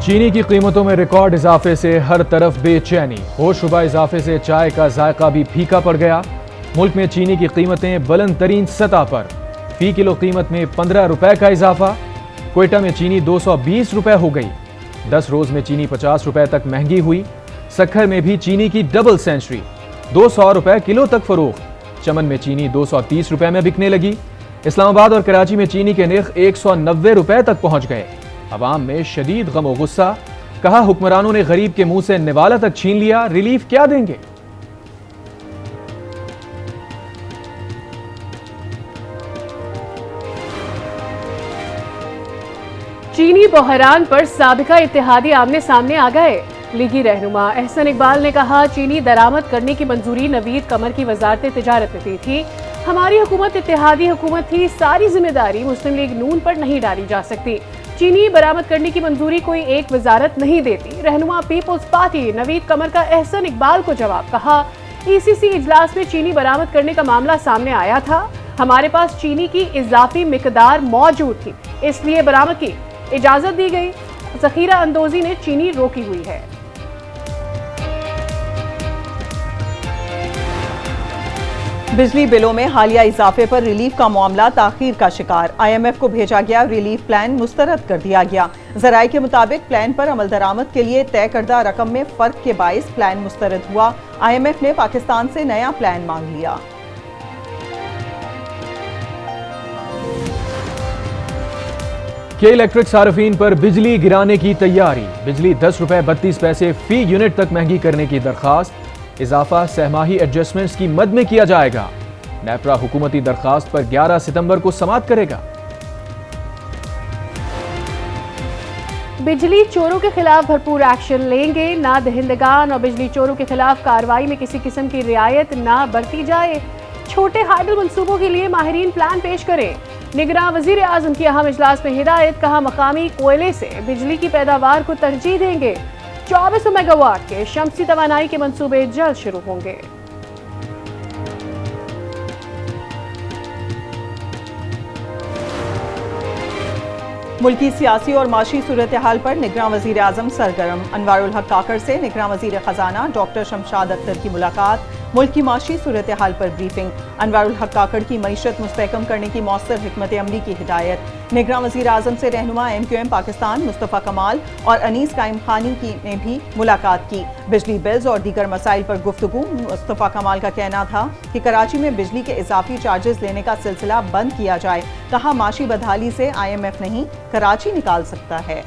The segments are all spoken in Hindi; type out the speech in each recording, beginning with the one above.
चीनी की कीमतों में रिकॉर्ड इजाफे से हर तरफ बेचैनी। होशरुबा इजाफे से चाय का जायका भी फीका पड़ गया। मुल्क में चीनी की कीमतें बुलंद तरीन सतह पर। फी किलो कीमत में 15 रुपए का इजाफा। क्वेटा में चीनी 220 रुपए हो गई। 10 रोज में चीनी 50 रुपए तक महंगी हुई। सक्खर में भी चीनी की डबल सेंचुरी, 200 रुपए किलो तक फरोख्त। चमन में चीनी 230 रुपए में बिकने लगी। इस्लामाबाद और कराची में चीनी के निर्ख 190 रुपए तक पहुंच गए। अवाम में शदीद गम और गुस्सा। कहा हुक्मरानों ने गरीब के मुंह से निवाला तक छीन लिया, रिलीफ क्या देंगे। चीनी बहरान पर साबिका इत्तेहादी आमने सामने आ गए। लीगी रहनुमा एहसन इकबाल ने कहा, चीनी दरामद करने की मंजूरी नवीद कमर की वजारत तिजारत ने दी थी। हमारी हुकूमत इत्तेहादी हुकूमत थी, सारी जिम्मेदारी मुस्लिम लीग नून पर नहीं डाली जा सकती। चीनी बरामद करने की मंजूरी कोई एक वजारत नहीं देती। रहनुमा पीपल्स पार्टी नवीद कमर का एहसन इकबाल को जवाब। कहा, ईसीसी इजलास में चीनी बरामद करने का मामला सामने आया था। हमारे पास चीनी की इजाफी मिकदार मौजूद थी, इसलिए बरामद की इजाजत दी गई। जखीरा अंदोजी ने चीनी रोकी हुई है। बिजली बिलों में हालिया इजाफे पर रिलीफ का मामला ताखीर का शिकार। IMF को भेजा गया रिलीफ प्लान मुस्तरद कर दिया गया। जराये के मुताबिक प्लान पर अमल दरामद के लिए तय करदा रकम में फर्क के बाइस प्लान मुस्तरद हुआ। IMF ने पाकिस्तान से नया प्लान मांग लिया। के इलेक्ट्रिक सार्फिन पर बिजली गिराने की तैयारी। बिजली 10 रुपए 32 पैसे फी यूनिट तक महंगी करने की दरखास्त। इजाफा सहमाही एडजस्टमेंट्स की मद में किया जाएगा। नेपरा हुकूमती दरखास्त पर 11 सितंबर को समाअत करेगा। बिजली चोरों के खिलाफ भरपूर एक्शन लेंगे। ना दहिंदगान और बिजली चोरों के खिलाफ कार्रवाई में किसी किस्म की रियायत ना बरती जाए। छोटे हाइडल मंसूबों के लिए माहिरीन प्लान पेश करें। निगरान वजीर आजम की अहम इजलास में हिदायत। कहा, मकामी कोयले से बिजली की पैदावार को तरजीह देंगे। 2400 मेगावाट के शमसी तवानाई के मंसूबे जल्द शुरू होंगे। मुल्की सियासी और माशी सूरत हाल पर निगरान वजीर आजम सरगर्म। अनवारुल हक काकड़ से निगरान वजीर खजाना डॉक्टर शमशाद अख्तर की मुलाकात। मुल्क की माशी सूरत हाल पर ब्रीफिंग। अनवारुल हक काकड़ की मईशत मुस्तहकम करने की मौसर हिकमत अमली की हिदायत। निगरान वजीर आजम से रहनुमा MQM पाकिस्तान मुस्तफ़ा कमाल और अनीस काइम खानी ने भी मुलाकात की। बिजली बिल्स और दीगर मसाइल पर गुफ्तगू। मुस्तफ़ा कमाल का कहना था कि कराची में बिजली के इजाफी चार्जेस लेने का सिलसिला बंद किया जाए। कहा, माशी बदहाली से IMF नहीं कराची निकाल सकता है।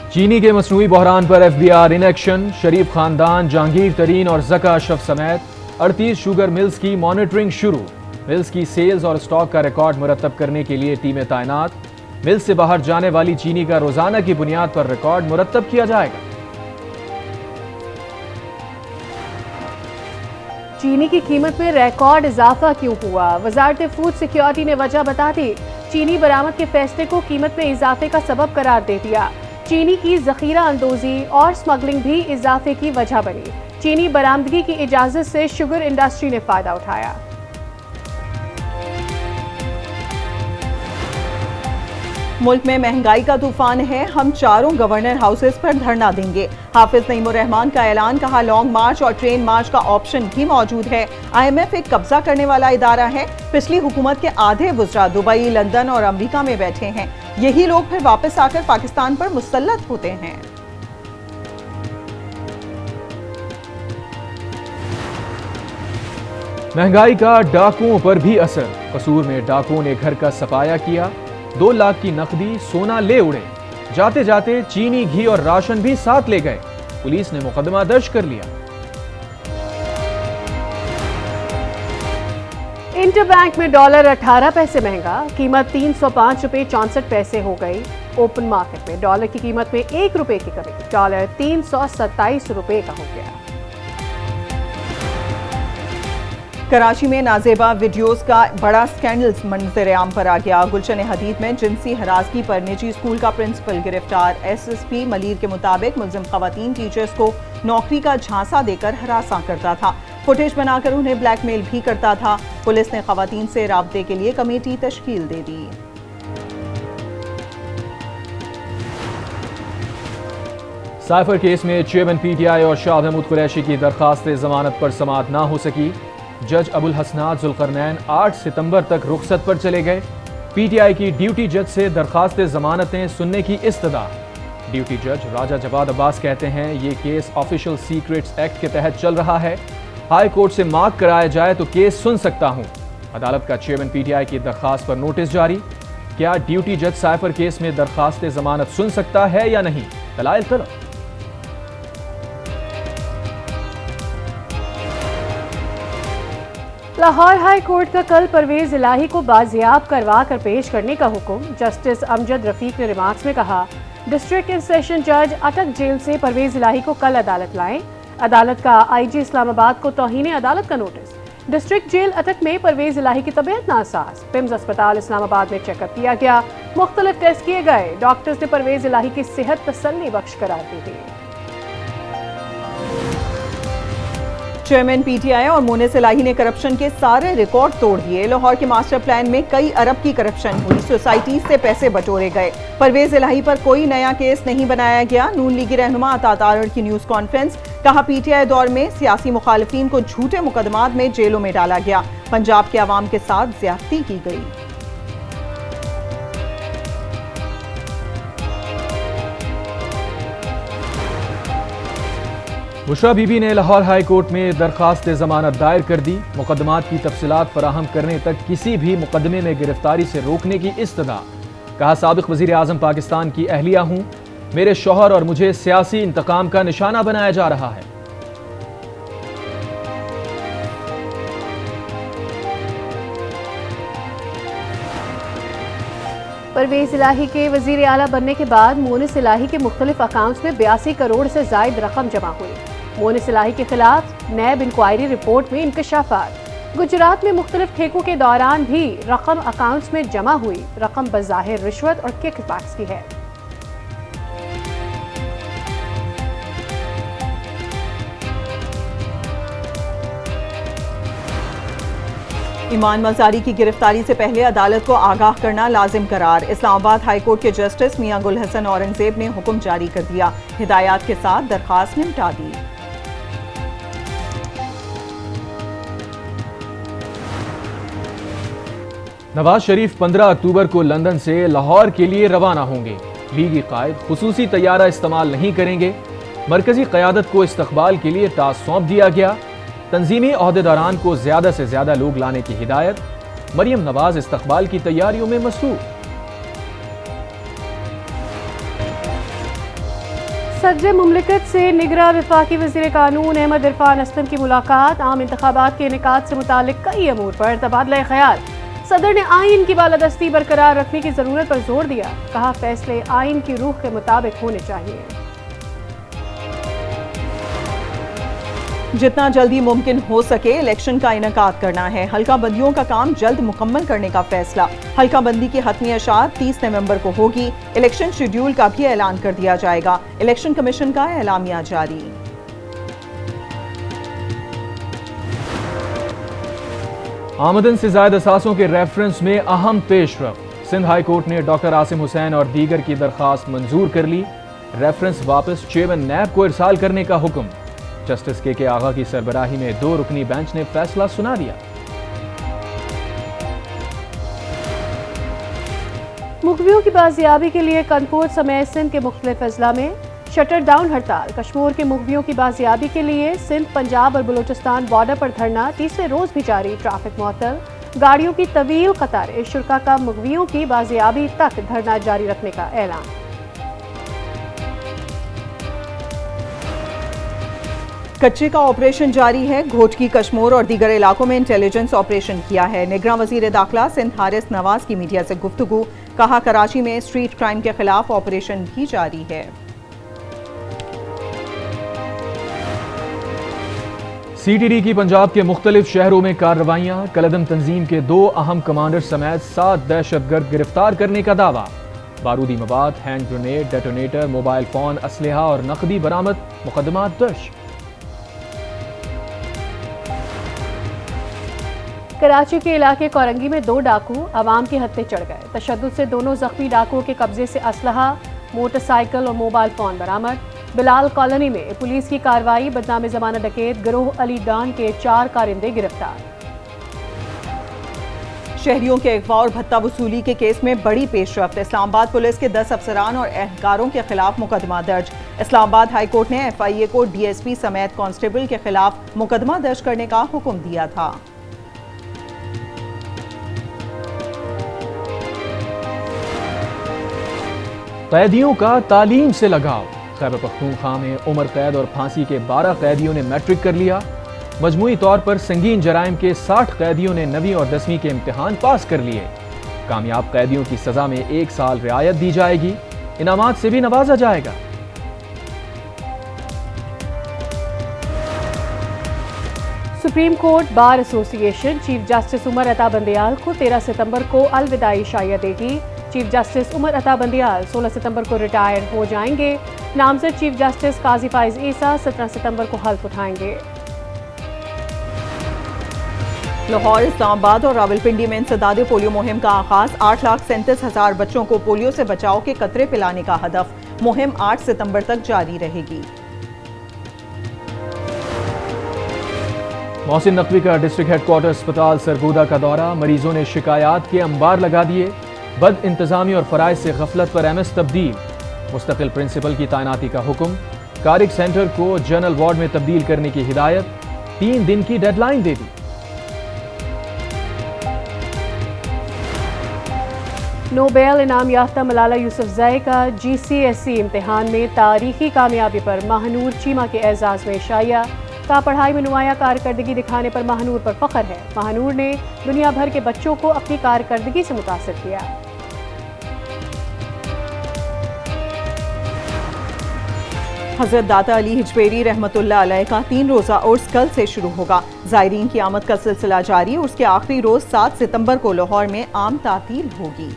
चीनी के मसनूई बहरान पर FBR इन एक्शन। शरीफ खानदान, जहांगीर तरीन और जका अशरफ समेत 38 शुगर मिल्स की मॉनिटरिंग शुरू। मिल्स की सेल्स और स्टॉक का रिकॉर्ड मुरतब करने के लिए टीमें तैनात। मिल्स से बाहर जाने वाली चीनी का रोजाना की बुनियाद पर रिकॉर्ड मुरतब किया जाएगा। चीनी की कीमत में रिकॉर्ड इजाफा क्यों हुआ? वजारत फूड सिक्योरिटी ने वजह बता दी। चीनी बरामद के फैसले को कीमत में इजाफे का सबब करार दे दिया। चीनी की जखीरा अंदोजी और स्मगलिंग भी इजाफे की वजह बनी। चीनी बरामदगी की इजाजत से शुगर इंडस्ट्री ने फायदा उठाया। मुल्क में महंगाई का तूफान है। हम चारों गवर्नर हाउसेस पर धरना देंगे। हाफिज नईमुर रहमान का ऐलान। कहा, लॉन्ग मार्च और ट्रेन मार्च का ऑप्शन भी मौजूद है। IMF एक कब्जा करने वाला इदारा है। पिछली हुकूमत के आधे वुज़रा दुबई, लंदन और अमेरिका में बैठे हैं। यही लोग फिर वापस आकर पाकिस्तान पर मुसल्लत होते हैं। महंगाई का डाकुओं पर भी असर। कसूर में डाकुओं ने घर का सफाया किया। 2 लाख की नकदी, सोना ले उड़े। जाते जाते चीनी, घी और राशन भी साथ ले गए। पुलिस ने मुकदमा दर्ज कर लिया। इंटरबैंक में डॉलर 18 पैसे महंगा। कीमत 305 रुपए 64 पैसे हो गई। ओपन मार्केट में डॉलर की कीमत में 1 रुपए की कमी। डॉलर 327 रुपए का हो गया। कराची में नाजेबा वीडियोस का बड़ा स्कैंडल मंजर आम पर आ गया। गुलशन हदीद में जिनसी हरासगी पर निजी स्कूल का प्रिंसिपल गिरफ्तार। SSP मलीर के मुताबिक मुल्जिम खवातीन टीचर्स को नौकरी का झांसा देकर हरासा करता था। फुटेज बनाकर उन्हें ब्लैकमेल भी करता था। पुलिस ने खवातीन से राब्ते के लिए कमेटी तश्कील दे दी। साइफर केस में चेयरमैन पीटीआई और शाह महमूद कुरैशी की दरखास्त जमानत पर समाअत ना हो सकी। जज अबुल हसनात जुल्करनैन 8 सितंबर तक रुखसत पर चले गए। पीटीआई की ड्यूटी जज से दरखास्त जमानतें सुनने की इस्तदा। ड्यूटी जज राजा जवाद अब्बास कहते हैं ये केस ऑफिशियल सीक्रेट्स एक्ट के तहत चल रहा है। हाई कोर्ट से मार्क कराया जाए तो केस सुन सकता हूं। अदालत का चेयरमैन पीटीआई की दरखास्त पर नोटिस जारी। क्या ड्यूटी जज साइफर केस में दरखास्त जमानत सुन सकता है या नहीं? दलाइल तलब। लाहौर हाई कोर्ट का कल परवेज इलाही को बाजियाब करवा कर पेश करने का हुक्म। जस्टिस अमजद रफीक ने रिमार्क्स में कहा, डिस्ट्रिक्ट एंड सेशन जज अटक जेल से परवेज इलाही को कल अदालत लाएं। अदालत का आईजी इस्लामाबाद को तौहीन अदालत का नोटिस। डिस्ट्रिक्ट जेल अटक में परवेज इलाही की तबीयत नासाज। पिम्स अस्पताल इस्लामाबाद में चेकअप किया गया, मुख्तलिफ टेस्ट किए गए। डॉक्टर्स ने परवेज इलाही की सेहत तसल्ली बख्श करार दी थी। चेयरमैन पीटीआई और मोनिस इलाही ने करप्शन के सारे रिकॉर्ड तोड़ दिए। लाहौर के मास्टर प्लान में कई अरब की करप्शन हुई, सोसाइटी से पैसे बटोरे गए। परवेज इलाही पर कोई नया केस नहीं बनाया गया। नून लीगी रहनुमा अता तारड़ की न्यूज कॉन्फ्रेंस, कहा पीटीआई दौर में सियासी मुखालिफिन को झूठे मुकदमात में जेलों में डाला गया। पंजाब के अवाम के साथ ज्यादती की गई। बुशरा बीबी ने लाहौर हाई कोर्ट में दरखास्त जमानत दायर कर दी। मुकदमात की तफसीलात फराहम करने तक किसी भी मुकदमे में गिरफ्तारी से रोकने की इस्तदा। कहा, साबिक वजीर आजम पाकिस्तान की अहलिया हूं, मेरे शौहर और मुझे सियासी इंतकाम का निशाना बनाया जा रहा है। परवेज इलाही के वजीर आला बनने के बाद मोनिस इलाही के मुख्तलिफ अकाउंट्स में 82 करोड़ से जायद रकम जमा हुई। मोनिस इलाही के खिलाफ नैब इंक्वायरी रिपोर्ट में इंकशाफात। गुजरात में मुख्तलिफ ठेकों के दौरान भी रकम अकाउंट्स में जमा हुई। रकम बज़ाहिर रिश्वत और किकबैक्स की है। ईमान मजारी की गिरफ्तारी से पहले अदालत को आगाह करना लाजिम करार। इस्लामाबाद हाई कोर्ट के जस्टिस मियां गुल हसन औरंगजेब ने हुक्म जारी कर दिया। हिदायत के साथ दरखास्त निपटा दी। नवाज शरीफ 15 अक्टूबर को लंदन से लाहौर के लिए रवाना होंगे। लीगी कायद खुसूसी तैयारा इस्तेमाल नहीं करेंगे। मरकजी क़यादत को इस्तकबाल के लिए टास्क सौंप दिया गया। तंजीमी ओहदेदारान को ज्यादा से ज्यादा लोग लाने की हिदायत। मरियम नवाज इस्तकबाल की तैयारियों में मसरूफ। सदर मुमलिकत से निगरां वफाकी वज़ीर कानून अहमद इरफान अस्लम की मुलाकात। आम इंतखाबात के इनेकाद से मुतालिक कई अमूर पर तबादला ख्याल। सदर ने आइन की बालादस्ती बरकरार रखने की जरूरत पर जोर दिया। कहा, फैसले आइन की रूह के मुताबिक होने चाहिए। जितना जल्दी मुमकिन हो सके इलेक्शन का इनेकाद करना है। हल्का बंदियों का काम जल्द मुकम्मल करने का फैसला। हल्का बंदी की हतमी अशात 30 नवंबर को होगी। इलेक्शन शेड्यूल का भी ऐलान कर दिया जाएगा। इलेक्शन कमीशन का एलामिया जारी। आमदन से ज्यादा असासों के रेफरेंस में अहम पेशरफ। सिंध हाई कोर्ट ने डॉक्टर आसिम हुसैन और दीगर की दरखास्त मंजूर कर ली। रेफरेंस वापस चेयरमैन नैब को इरसाल करने का हुक्म। जस्टिस के आगा की सरबराही में 2 रुकनी बेंच ने फैसला सुना दिया। मुखबियों की बाजियाबी के लिए कनकोट समेत सिंध के मुख्तलिफ अजला में शटर डाउन हड़ताल। कश्मीर के मुखबियों की बाजियाबी के लिए सिंध, पंजाब और बलूचिस्तान बॉर्डर पर धरना 30वें रोज भी जारी। ट्रैफिक मुअत्तल, गाड़ियों की तवील कतारें। शुरा का मुखबियों की बाजियाबी तक धरना जारी रखने का ऐलान। कच्चे का ऑपरेशन जारी है। घोटकी, कश्मीर और दीगर इलाकों में इंटेलिजेंस ऑपरेशन किया है। निगरां वजीर दाखिला सिंध हारिस नवाज की मीडिया से गुफ्तगू। कहा, कराची में स्ट्रीट क्राइम के खिलाफ ऑपरेशन भी जारी है। सीटीडी की पंजाब के मुख्तलिफ शहरों में कार्रवाइयां। कलदम तंजीम के 2 अहम कमांडर समेत 7 दहशतगर्द गिरफ्तार करने का दावा। बारूदी मवाद, hand grenade, detonator, mobile phone, असलहा और नकदी बरामद। मुकदमात दर्ज। कराची के इलाके कोरंगी में 2 डाकू अवाम के हत्थे चढ़ गए। तशद्दुद से दोनों जख्मी डाकुओं के कब्जे से असलहा, मोटरसाइकिल और मोबाइल फोन बरामद। बिलाल कॉलोनी में पुलिस की कार्रवाई, बदनाम जमाना डकैत गिरोह अली डान के 4 कारिंदे गिरफ्तार। शहरियों के अगवा और भत्ता वसूली के केस में बड़ी पेशरफ्त। इस्लामाबाद पुलिस के 10 अफसरान और एहलकारों के खिलाफ मुकदमा दर्ज। इस्लामाबाद हाई कोर्ट ने FIA को DSP समेत कांस्टेबल के खिलाफ मुकदमा दर्ज करने का हुक्म दिया था। कैदियों का तालीम से लगाव। खैबर पख्तूनख्वा में उम्र कैद और फांसी के 12 कैदियों ने मैट्रिक कर लिया। मजमूई तौर पर संगीन जराइम के 60 कैदियों ने 9वीं और 10वीं के इम्तिहान पास कर लिए। कामयाब कैदियों की सजा में 1 साल रियायत दी जाएगी। इनामात से भी नवाजा जाएगा। Supreme court bar association chief justice Umar Ata Bandial को 13 सितंबर को अलविदाई शाया देगी। चीफ जस्टिस उमर अता बंदियाल 16 सितंबर को रिटायर हो जाएंगे। नामजद चीफ जस्टिस काजी फाइज ईसा 17 सितंबर को हल्फ उठाएंगे। लाहौर, इस्लामाबाद और रावलपिंडी में इंसदाद पोलियो मुहिम का आगाज। 8,37,000 बच्चों को पोलियो से बचाव के कतरे पिलाने का हदफ। मुहिम 8 सितंबर तक जारी रहेगी। मोहसिन नकवी का डिस्ट्रिक्ट हेडक्वार्टर अस्पताल सरगोदा का दौरा। मरीजों ने शिकायत के अंबार लगा दिए। बद इंतजामी और फराइज से गफलत पर MS तब्दील। मुस्तकिल प्रिंसिपल की तैनाती का हुक्म। कारिक सेंटर को जनरल वार्ड में तब्दील करने की हिदायत। 3 दिन की डेडलाइन दे दी। नोबेल इनाम याफ्ता मलाला यूसुफजई का GCSE इम्तिहान में तारीखी कामयाबी पर महानूर चीमा के एजाज में शाया। का पढ़ाई में नुमाया कारकर्दगी दिखाने पर महानूर पर फख्र है। महानूर ने दुनिया भर के बच्चों को अपनी कारकर्दगी से मुतासिर किया। हजरत दाता अली हिजवेरी रहमतुल्लाह अलैह का 3 रोज़ा उर्स कल से शुरू होगा। ज़ायरीन की आमद का सिलसिला जारी। उसके आखिरी रोज 7 सितंबर को लाहौर में आम तातील होगी।